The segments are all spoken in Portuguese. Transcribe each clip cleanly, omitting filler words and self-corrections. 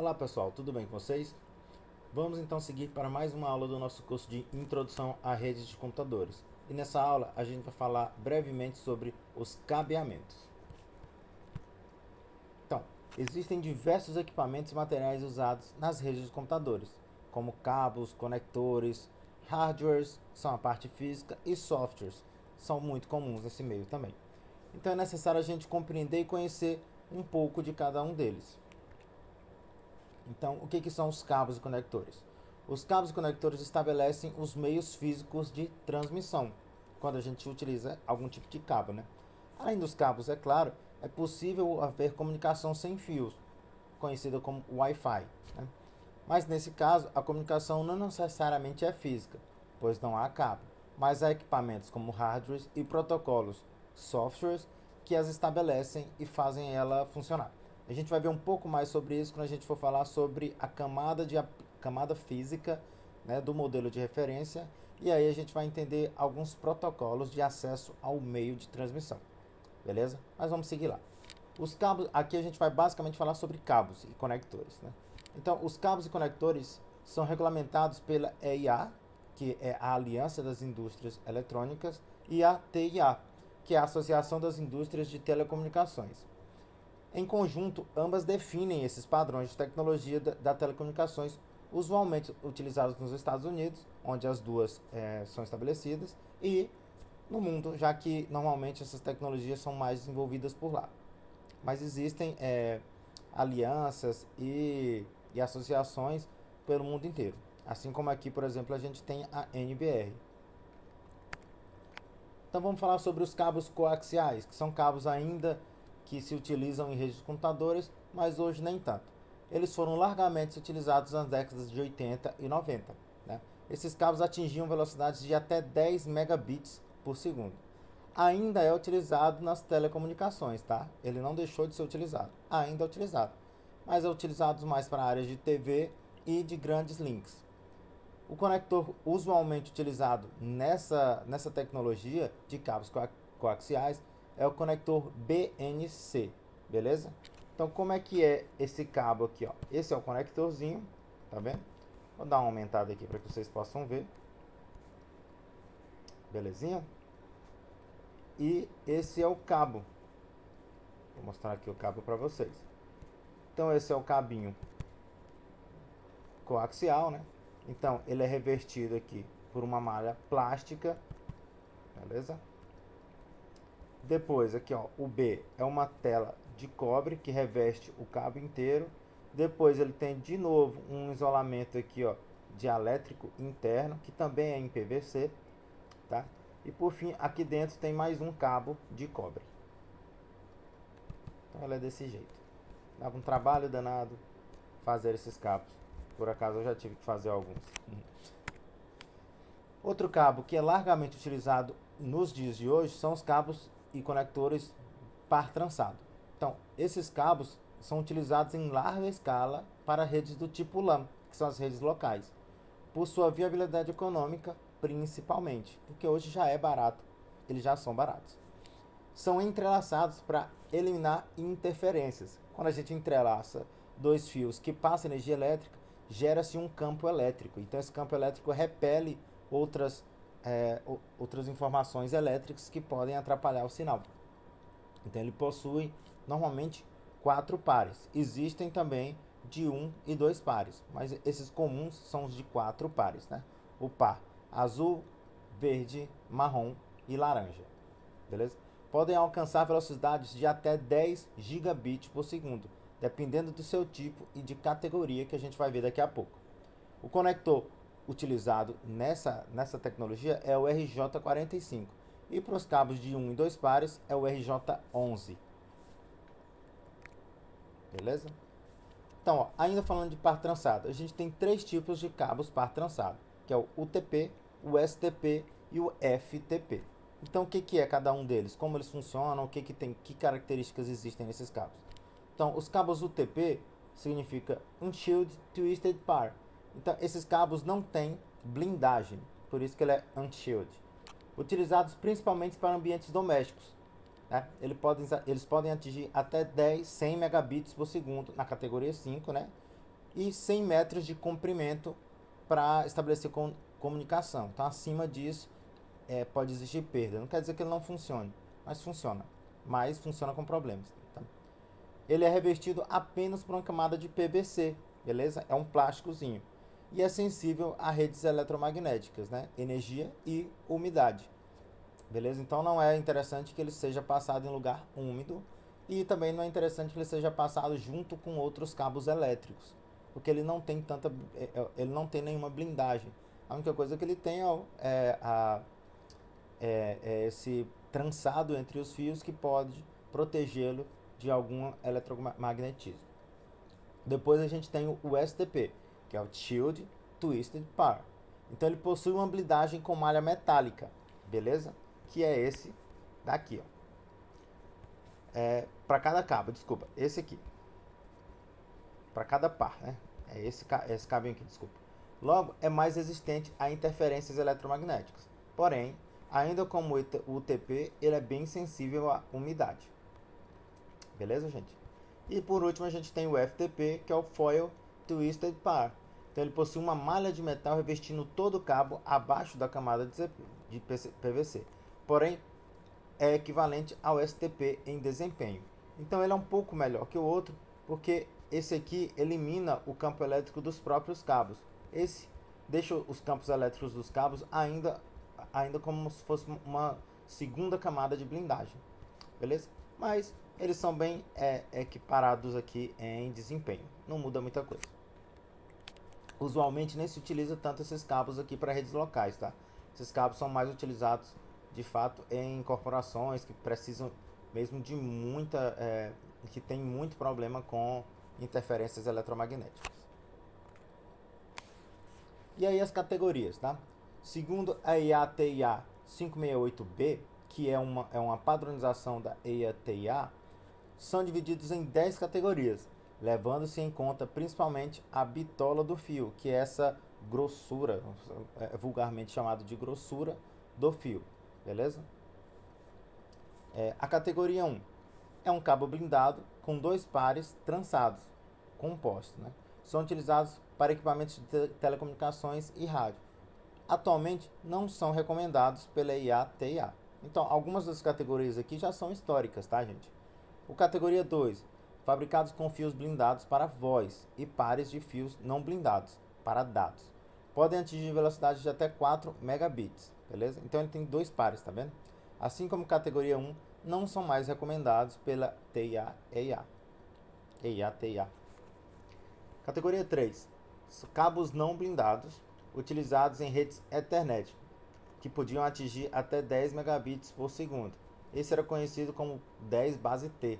Olá pessoal, tudo bem com vocês? Vamos então seguir para mais uma aula do nosso curso de Introdução a Redes de Computadores. E nessa aula a gente vai falar brevemente sobre os cabeamentos. Então, existem diversos equipamentos e materiais usados nas redes de computadores, como cabos, conectores, hardwares, são a parte física, e softwares, são muito comuns nesse meio também. Então é necessário a gente compreender e conhecer um pouco de cada um deles. Então, o que são os cabos e conectores? Os cabos e conectores estabelecem os meios físicos de transmissão, quando a gente utiliza algum tipo de cabo, né? Além dos cabos, é claro, é possível haver comunicação sem fios, conhecida como Wi-Fi, né? Mas nesse caso, a comunicação não necessariamente é física, pois não há cabo, mas há equipamentos como hardwares e protocolos, softwares, que as estabelecem e fazem ela funcionar. A gente vai ver um pouco mais sobre isso quando a gente for falar sobre a camada física, né, do modelo de referência, e aí a gente vai entender alguns protocolos de acesso ao meio de transmissão. Beleza? Mas vamos seguir lá. Os cabos, aqui a gente vai basicamente falar sobre cabos e conectores, né? Então, os cabos e conectores são regulamentados pela EIA, que é a Aliança das Indústrias Eletrônicas, e a TIA, que é a Associação das Indústrias de Telecomunicações. Em conjunto, ambas definem esses padrões de tecnologia da telecomunicações usualmente utilizados nos Estados Unidos, onde as duas são estabelecidas, e no mundo, já que normalmente essas tecnologias são mais desenvolvidas por lá. Mas existem alianças e associações pelo mundo inteiro. Assim como aqui, por exemplo, a gente tem a NBR. Então vamos falar sobre os cabos coaxiais, que são cabos ainda que se utilizam em redes de computadores, mas hoje nem tanto. Eles foram largamente utilizados nas décadas de 80 e 90. Né? Esses cabos atingiam velocidades de até 10 megabits por segundo. Ainda é utilizado nas telecomunicações, tá? Ele não deixou de ser utilizado, ainda é utilizado, mas é utilizado mais para áreas de TV e de grandes links. O conector usualmente utilizado nessa tecnologia de cabos coaxiais é o conector BNC, beleza? Então, como é que é esse cabo aqui, ó? Esse é o conectorzinho, tá vendo? Vou dar uma aumentada aqui para que vocês possam ver. Belezinha? E esse é o cabo. Vou mostrar aqui o cabo para vocês. Então, esse é o cabinho coaxial, né? Então, ele é revertido aqui por uma malha plástica, beleza? Depois, aqui ó, o B é uma tela de cobre que reveste o cabo inteiro. Depois ele tem de novo um isolamento aqui ó, dielétrico interno, que também é em PVC, tá? E por fim, aqui dentro tem mais um cabo de cobre. Então ela é desse jeito. Dava um trabalho danado fazer esses cabos. Por acaso eu já tive que fazer alguns. Outro cabo que é largamente utilizado nos dias de hoje são os cabos e conectores par trançado. Então, esses cabos são utilizados em larga escala para redes do tipo LAN, que são as redes locais, por sua viabilidade econômica, principalmente, porque hoje já é barato, eles já são baratos. São entrelaçados para eliminar interferências. Quando a gente entrelaça dois fios que passam energia elétrica, gera-se um campo elétrico. Então, esse campo elétrico repele outras, outras informações elétricas que podem atrapalhar o sinal. Então ele possui normalmente 4 pares. Existem também de 1 e 2 pares, mas esses comuns são os de 4 pares, né? O par azul, verde, marrom e laranja. Beleza? Podem alcançar velocidades de até 10 gigabits por segundo, dependendo do seu tipo e de categoria que a gente vai ver daqui a pouco. O conector utilizado nessa tecnologia é o RJ45 e para os cabos de 1 e 2 pares é o RJ11. Beleza? Então, ó, ainda falando de par trançado, a gente tem 3 tipos de cabos par trançado, que é o UTP, o STP e o FTP. Então, o que é cada um deles? Como eles funcionam? Que características existem nesses cabos? Então, os cabos UTP significa Unshielded Twisted Pair. Então, esses cabos não têm blindagem, por isso que ele é unshielded. Utilizados principalmente para ambientes domésticos. Né? Eles podem atingir até 100 megabits por segundo na categoria 5, né? e 100 metros de comprimento para estabelecer comunicação. Então, acima disso, pode existir perda. Não quer dizer que ele não funcione, mas funciona. Mas funciona com problemas. Tá? Ele é revestido apenas por uma camada de PVC, beleza? É um plásticozinho. E é sensível a redes eletromagnéticas, né? Energia e umidade. Beleza? Então não é interessante que ele seja passado em lugar úmido e também não é interessante que ele seja passado junto com outros cabos elétricos, porque ele não tem ele não tem nenhuma blindagem. A única coisa que ele tem é esse trançado entre os fios que pode protegê-lo de algum eletromagnetismo. Depois a gente tem o STP, que é o Shield Twisted Pair. Então ele possui uma blindagem com malha metálica, beleza? Que é esse daqui, ó. Para cada cabo, desculpa, esse aqui. Para cada par, né? É esse cabinho aqui, desculpa. Logo, é mais resistente a interferências eletromagnéticas. Porém, ainda como o UTP, ele é bem sensível à umidade. Beleza, gente? E por último, a gente tem o FTP, que é o Foil Twisted Pair. Então ele possui uma malha de metal revestindo todo o cabo abaixo da camada de PVC. Porém, é equivalente ao STP em desempenho. Então ele é um pouco melhor que o outro, porque esse aqui elimina o campo elétrico dos próprios cabos. Esse deixa os campos elétricos dos cabos ainda como se fosse uma segunda camada de blindagem. Beleza? Mas eles são bem equiparados aqui em desempenho. Não muda muita coisa. Usualmente nem se utiliza tanto esses cabos aqui para redes locais, tá? Esses cabos são mais utilizados de fato em corporações que precisam mesmo de que tem muito problema com interferências eletromagnéticas. E aí as categorias, tá? Segundo a IATIA 568B, que é uma padronização da IATIA, são divididos em 10 categorias, levando-se em conta principalmente a bitola do fio, que é essa grossura, vulgarmente chamado de grossura do fio, beleza? A categoria 1 é um cabo blindado com 2 pares trançados, compostos, né? São utilizados para equipamentos de telecomunicações e rádio. Atualmente não são recomendados pela IATIA. Então, algumas das categorias aqui já são históricas, tá, gente? O categoria 2, fabricados com fios blindados para voz e pares de fios não blindados para dados. Podem atingir velocidade de até 4 megabits, beleza? Então ele tem 2 pares, tá vendo? Assim como categoria 1, não são mais recomendados pela IATIA. Categoria 3, cabos não blindados utilizados em redes Ethernet, que podiam atingir até 10 megabits por segundo. Esse era conhecido como 10 base T.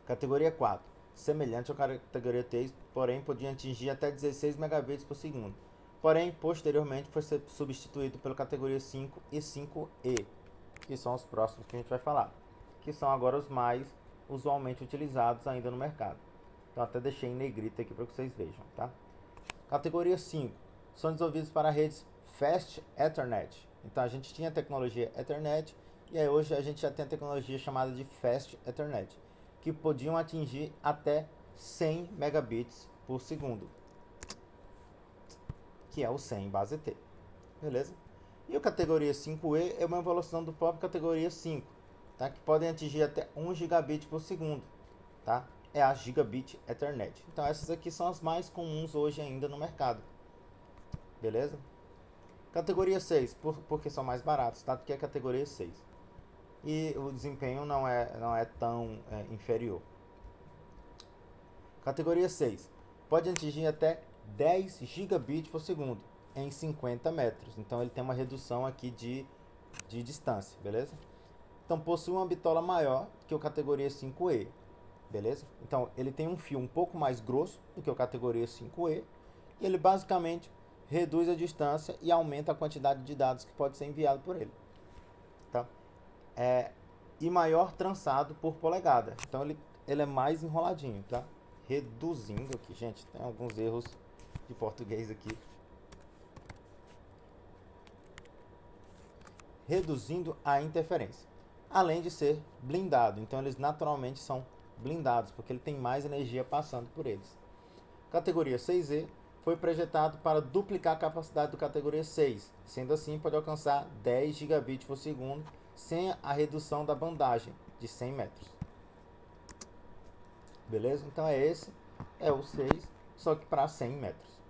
Categoria 4, semelhante à categoria 3, porém podia atingir até 16 megabits por segundo. Porém, posteriormente foi substituído pela categoria 5 e 5E, que são os próximos que a gente vai falar, que são agora os mais usualmente utilizados ainda no mercado. Então até deixei em negrita aqui para que vocês vejam, tá? Categoria 5, são desenvolvidos para redes Fast Ethernet. Então a gente tinha a tecnologia Ethernet e aí hoje a gente já tem a tecnologia chamada de Fast Ethernet, que podiam atingir até 100 megabits por segundo, que é o 100 base T, beleza? E a categoria 5E é uma evolução do próprio categoria 5, tá? Que podem atingir até 1 gigabit por segundo, tá? É a Gigabit Ethernet. Então essas aqui são as mais comuns hoje ainda no mercado, beleza? Categoria 6, porque são mais baratos, tá? Do que a categoria 6. E o desempenho não é tão inferior. Categoria 6, pode atingir até 10 gigabits por segundo em 50 metros. Então ele tem uma redução aqui de distância, beleza? Então possui uma bitola maior que o categoria 5E, beleza? Então ele tem um fio um pouco mais grosso do que o categoria 5E e ele basicamente reduz a distância e aumenta a quantidade de dados que pode ser enviado por ele, tá? E maior trançado por polegada. Então ele é mais enroladinho, tá? Reduzindo aqui, gente, tem alguns erros de português aqui. Reduzindo a interferência. Além de ser blindado, então eles naturalmente são blindados, porque ele tem mais energia passando por eles. Categoria 6E foi projetado para duplicar a capacidade do categoria 6, sendo assim pode alcançar 10 gigabits por segundo sem a redução da bandagem de 100 metros. Beleza? Então é o 6, só que para 100 metros.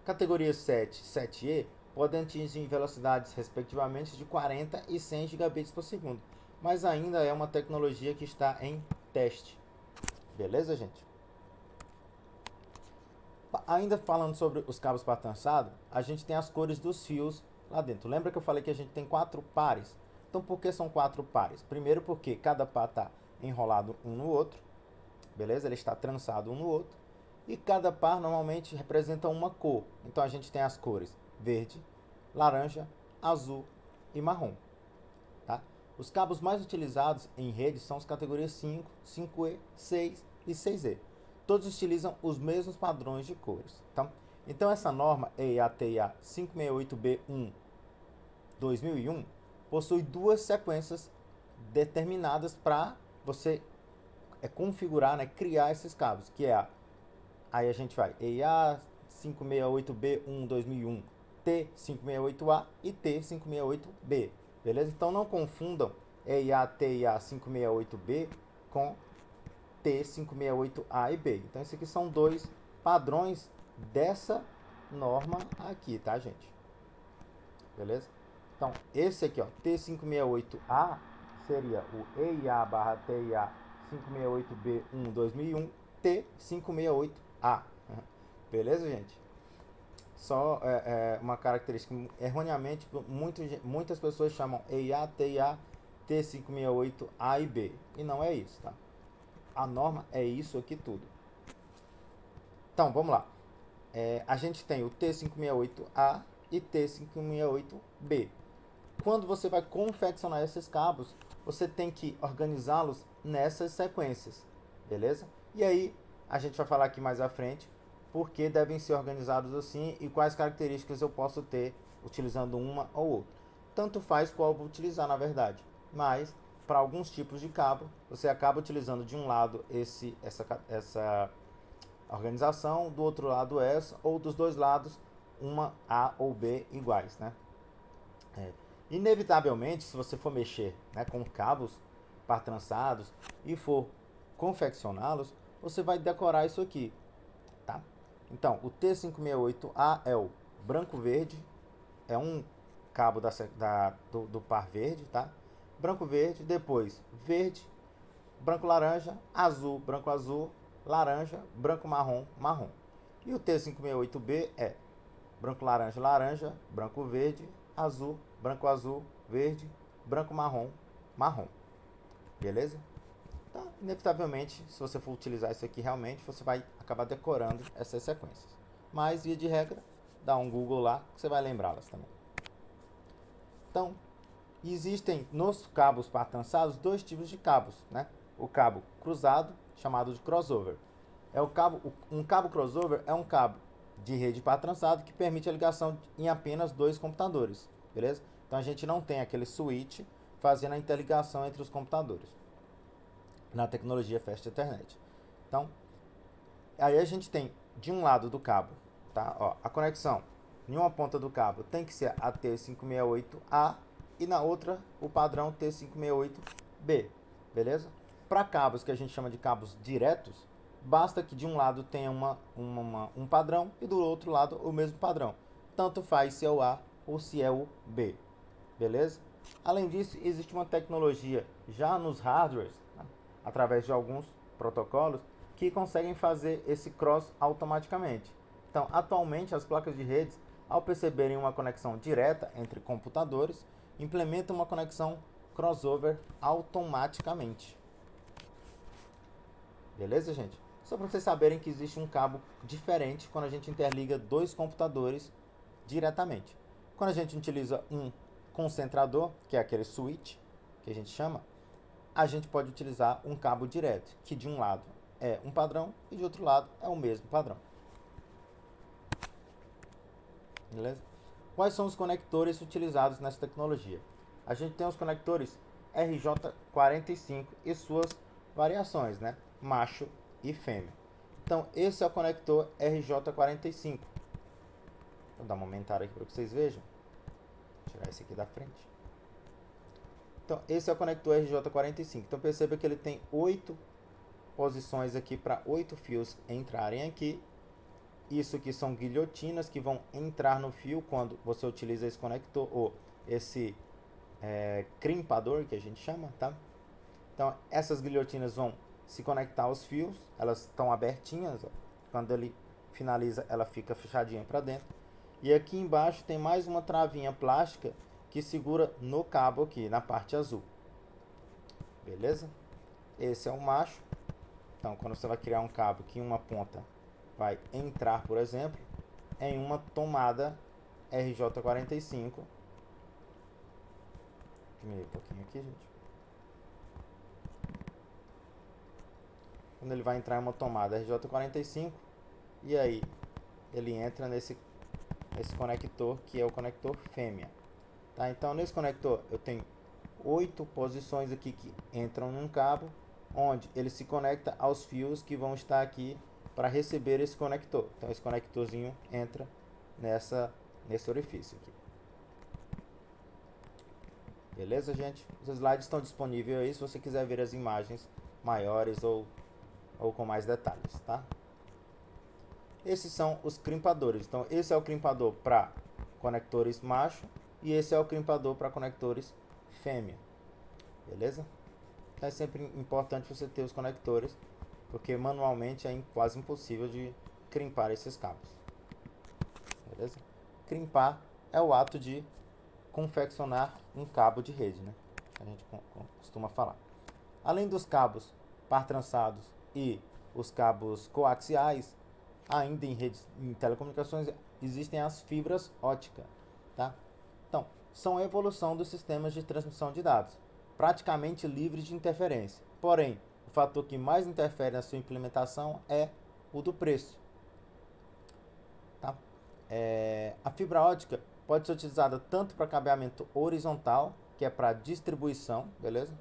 Categoria 7, 7E podem atingir velocidades respectivamente de 40 e 100 gigabits por segundo, mas ainda é uma tecnologia que está em teste. Beleza, gente? Ainda falando sobre os cabos para trançado, a gente tem as cores dos fios lá dentro. Lembra que eu falei que a gente tem 4 pares? Então, por que são 4 pares? Primeiro, porque cada par está enrolado um no outro, beleza? Ele está trançado um no outro. E cada par normalmente representa uma cor. Então, a gente tem as cores verde, laranja, azul e marrom. Tá? Os cabos mais utilizados em rede são as categorias 5, 5E, 6 e 6E. Todos utilizam os mesmos padrões de cores. Tá? Então, essa norma EIA-TIA 568B1-2001 possui duas sequências determinadas para você configurar, né, criar esses cabos, que é aí a gente vai EIA 568B1-2001, T568A e T568B. Beleza? Então não confundam EIA-TIA 568B com T568A e B. Então, esses aqui são dois padrões dessa norma aqui, tá, gente? Beleza? Então, esse aqui, ó, T568A seria o EIA/TIA 568B1-2001, T568A. Beleza, gente? Só uma característica, erroneamente, muitas pessoas chamam EIA/TIA T568A e B. E não é isso, tá? A norma é isso aqui tudo. Então, vamos lá. A gente tem o T568A e T568B. Quando você vai confeccionar esses cabos, você tem que organizá-los nessas sequências, beleza? E aí, a gente vai falar aqui mais à frente porque devem ser organizados assim e quais características eu posso ter utilizando uma ou outra. Tanto faz qual eu vou utilizar, na verdade, mas para alguns tipos de cabo, você acaba utilizando de um lado essa organização, do outro lado essa, ou dos dois lados uma A ou B iguais, né? Inevitavelmente, se você for mexer, né, com cabos par trançados e for confeccioná-los, você vai decorar isso aqui, tá? Então, o T568A é o branco-verde, é um cabo do par verde, tá? Branco-verde, depois verde, branco-laranja, azul, branco-azul, laranja, branco-marrom, marrom. E o T568B é branco-laranja, laranja, branco-verde, azul, branco-azul, verde, branco-marrom, marrom. Beleza? Então, inevitavelmente, se você for utilizar isso aqui realmente, você vai acabar decorando essas sequências. Mas, via de regra, dá um Google lá que você vai lembrá-las também. Então, existem nos cabos par trançados dois tipos de cabos, né? O cabo cruzado, chamado de crossover. Um cabo crossover é um cabo de rede par trançado que permite a ligação em apenas dois computadores, beleza? Então a gente não tem aquele switch fazendo a interligação entre os computadores na tecnologia Fast Ethernet. Então, aí a gente tem de um lado do cabo, tá? Ó, a conexão em uma ponta do cabo tem que ser a T568A e na outra o padrão T568B, beleza? Para cabos que a gente chama de cabos diretos, basta que de um lado tenha um padrão e do outro lado o mesmo padrão. Tanto faz se é o A ou se é o B, beleza? Além disso, existe uma tecnologia já nos hardwares, né, através de alguns protocolos, que conseguem fazer esse cross automaticamente. Então, atualmente, as placas de redes, ao perceberem uma conexão direta entre computadores, implementam uma conexão crossover automaticamente. Beleza, gente? Só para vocês saberem que existe um cabo diferente quando a gente interliga dois computadores diretamente. Quando a gente utiliza um concentrador, que é aquele switch que a gente chama, a gente pode utilizar um cabo direto, que de um lado é um padrão e de outro lado é o mesmo padrão. Beleza? Quais são os conectores utilizados nessa tecnologia? A gente tem os conectores RJ45 e suas variações, né? Macho e fêmea. Então, esse é o conector RJ45. Vou dar uma aumentada aqui para que vocês vejam. Vou tirar esse aqui da frente. Então, esse é o conector RJ45. Então, perceba que ele tem 8 posições aqui para 8 fios entrarem aqui. Isso aqui são guilhotinas que vão entrar no fio quando você utiliza esse conector, ou esse crimpador, que a gente chama, tá? Então, essas guilhotinas vão se conectar aos fios, elas estão abertinhas, ó. Quando ele finaliza, ela fica fechadinha para dentro. E aqui embaixo tem mais uma travinha plástica que segura no cabo aqui, na parte azul. Beleza? Esse é o macho. Então, quando você vai criar um cabo que uma ponta vai entrar, por exemplo, em uma tomada RJ45. Diminuir um pouquinho aqui, gente. Quando ele vai entrar em uma tomada RJ45, e aí ele entra nesse conector, que é o conector fêmea. Tá? Então, nesse conector eu tenho 8 posições aqui que entram num cabo, onde ele se conecta aos fios que vão estar aqui para receber esse conector. Então, esse conectorzinho entra nesse orifício aqui. Beleza, gente? Os slides estão disponíveis aí se você quiser ver as imagens maiores ou com mais detalhes, tá? Esses são os crimpadores. Então, esse é o crimpador para conectores macho e esse é o crimpador para conectores fêmea. Beleza? Então, é sempre importante você ter os conectores, porque manualmente é quase impossível de crimpar esses cabos. Beleza? Crimpar é o ato de confeccionar um cabo de rede, né? A gente costuma falar. Além dos cabos par trançados e os cabos coaxiais, ainda em redes em telecomunicações existem as fibras óticas, tá? Então, são a evolução dos sistemas de transmissão de dados, praticamente livres de interferência. Porém, o fator que mais interfere na sua implementação é o do preço, tá? A fibra ótica pode ser utilizada tanto para cabeamento horizontal, que é para distribuição, beleza?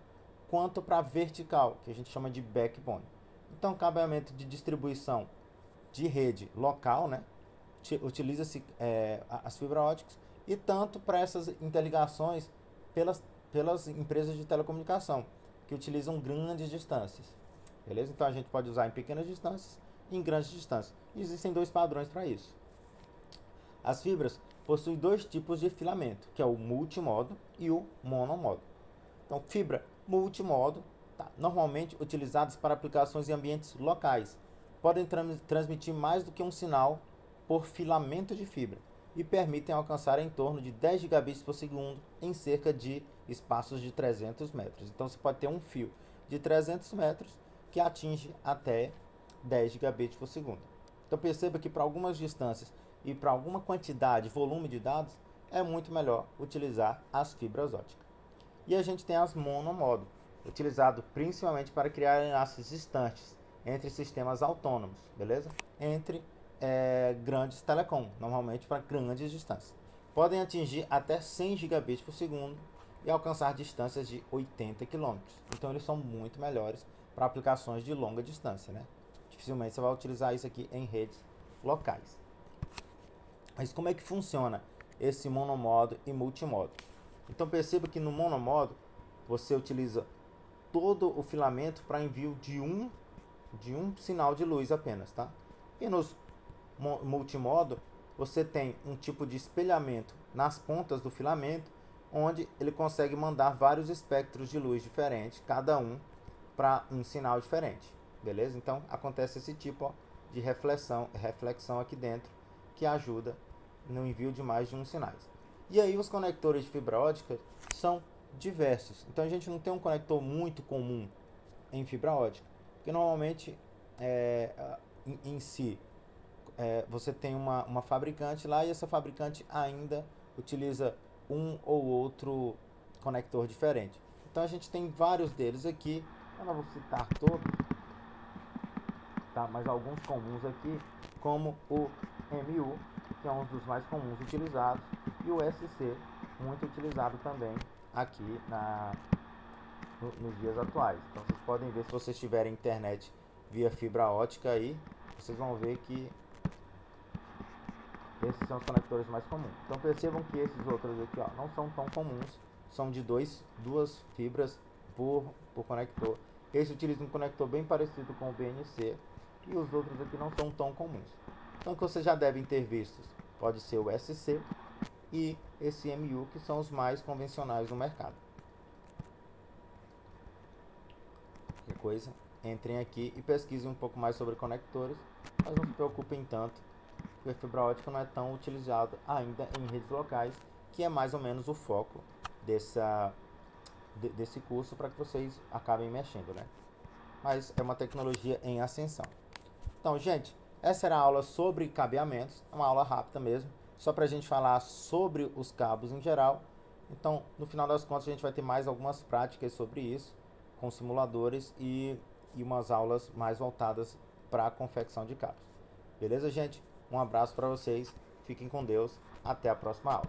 Quanto para vertical, que a gente chama de backbone. Então, cabeamento de distribuição de rede local, né? Utiliza-se as fibras óticas, e tanto para essas interligações pelas empresas de telecomunicação, que utilizam grandes distâncias. Beleza? Então, a gente pode usar em pequenas distâncias e em grandes distâncias. Existem 2 padrões para isso. As fibras possuem 2 tipos de filamento, que é o multimodo e o monomodo. Então, fibra multimodo, tá, normalmente utilizadas para aplicações em ambientes locais, podem transmitir mais do que um sinal por filamento de fibra e permitem alcançar em torno de 10 gigabits por segundo em cerca de espaços de 300 metros. Então, você pode ter um fio de 300 metros que atinge até 10 gigabits por segundo. Então, perceba que para algumas distâncias e para alguma quantidade, volume de dados, é muito melhor utilizar as fibras óticas. E a gente tem as monomodo, utilizado principalmente para criar enlaces distantes entre sistemas autônomos, beleza? Entre grandes telecom, normalmente para grandes distâncias. Podem atingir até 100 gigabits por segundo e alcançar distâncias de 80 km. Então, eles são muito melhores para aplicações de longa distância, né? Dificilmente você vai utilizar isso aqui em redes locais. Mas como é que funciona esse monomodo e multimodo? Então, perceba que no monomodo você utiliza todo o filamento para envio de um sinal de luz apenas, tá? E nos multimodo você tem um tipo de espelhamento nas pontas do filamento, onde ele consegue mandar vários espectros de luz diferentes, cada um para um sinal diferente, beleza? Então, acontece esse tipo de reflexão aqui dentro, que ajuda no envio de mais de um sinais. E aí, os conectores de fibra ótica são diversos. Então, a gente não tem um conector muito comum em fibra ótica, porque normalmente em si você tem uma fabricante lá, e essa fabricante ainda utiliza um ou outro conector diferente. Então, a gente tem vários deles aqui. Eu não vou citar todos, tá? Mas alguns comuns aqui, como o MU, que é um dos mais comuns utilizados, e o SC, muito utilizado também aqui nos dias atuais. Então, vocês podem ver, se vocês tiverem internet via fibra ótica aí, vocês vão ver que esses são os conectores mais comuns. Então percebam que esses outros aqui, ó, não são tão comuns, são de duas fibras por conector. Esse utiliza um conector bem parecido com o BNC e os outros aqui não são tão comuns. Então, que vocês já devem ter visto, pode ser o SC e esse MU, que são os mais convencionais no mercado. Qualquer coisa, entrem aqui e pesquisem um pouco mais sobre conectores, mas não se preocupem tanto, porque a fibra ótica não é tão utilizada ainda em redes locais, que é mais ou menos o foco desse curso, para que vocês acabem mexendo, né? Mas é uma tecnologia em ascensão. Então, gente, essa era a aula sobre cabeamentos, uma aula rápida mesmo, só para a gente falar sobre os cabos em geral. Então, no final das contas, a gente vai ter mais algumas práticas sobre isso, com simuladores e umas aulas mais voltadas para a confecção de cabos. Beleza, gente? Um abraço para vocês, fiquem com Deus, até a próxima aula.